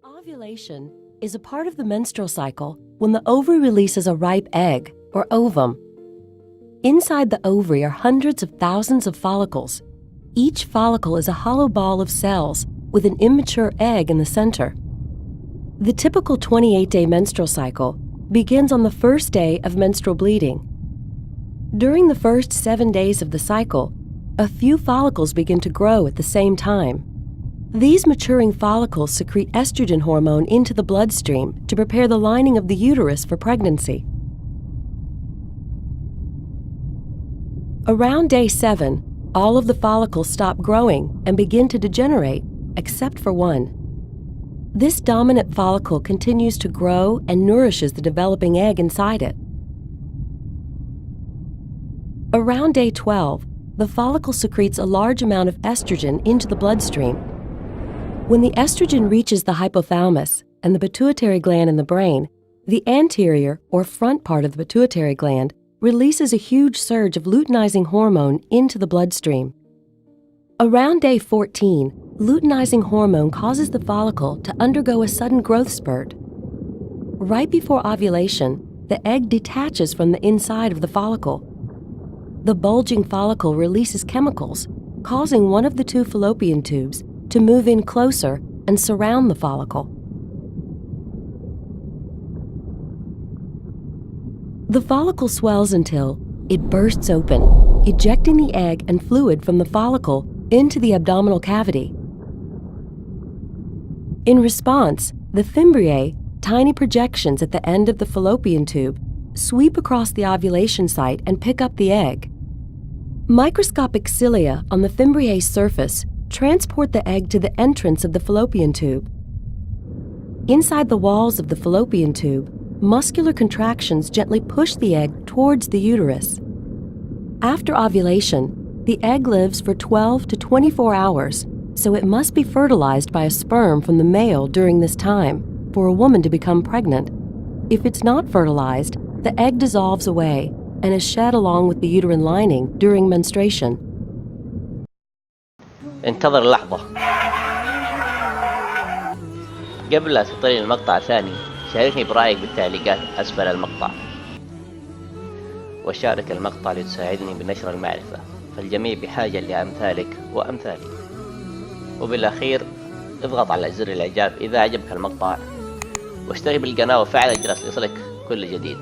Ovulation is a part of the menstrual cycle when the ovary releases a ripe egg, or ovum. Inside the ovary are hundreds of thousands of follicles. Each follicle is a hollow ball of cells with an immature egg in the center. The typical 28-day menstrual cycle begins on the first day of menstrual bleeding. During the first 7 days of the cycle, a few follicles begin to grow at the same time. These maturing follicles secrete estrogen hormone into the bloodstream to prepare the lining of the uterus for pregnancy. Around day 7, all of the follicles stop growing and begin to degenerate, except for one. This dominant follicle continues to grow and nourishes the developing egg inside it. Around day 12, the follicle secretes a large amount of estrogen into the bloodstream. When the estrogen reaches the hypothalamus and the pituitary gland in the brain, the anterior or front part of the pituitary gland releases a huge surge of luteinizing hormone into the bloodstream. Around day 14, luteinizing hormone causes the follicle to undergo a sudden growth spurt. Right before ovulation, the egg detaches from the inside of the follicle. The bulging follicle releases chemicals, causing one of the two fallopian tubes to move in closer and surround the follicle. The follicle swells until it bursts open, ejecting the egg and fluid from the follicle into the abdominal cavity. In response, the fimbriae, tiny projections at the end of the fallopian tube, sweep across the ovulation site and pick up the egg. Microscopic cilia on the fimbriae's surface transport the egg to the entrance of the fallopian tube. Inside the walls of the fallopian tube, muscular contractions gently push the egg towards the uterus. After ovulation, the egg lives for 12 to 24 hours, so it must be fertilized by a sperm from the male during this time for a woman to become pregnant. If it's not fertilized, the egg dissolves away and is shed along with the uterine lining during menstruation. انتظر لحظة. قبل لا تطلع المقطع الثاني شاركني برأيك بالتعليقات أسفل المقطع، وشارك المقطع لتساعدني بنشر المعرفة، فالجميع بحاجة لأمثالك وأمثالي. وبالأخير اضغط على زر الإعجاب إذا عجبك المقطع، واشترك بالقناة وفعل الجرس ليصلك كل جديد.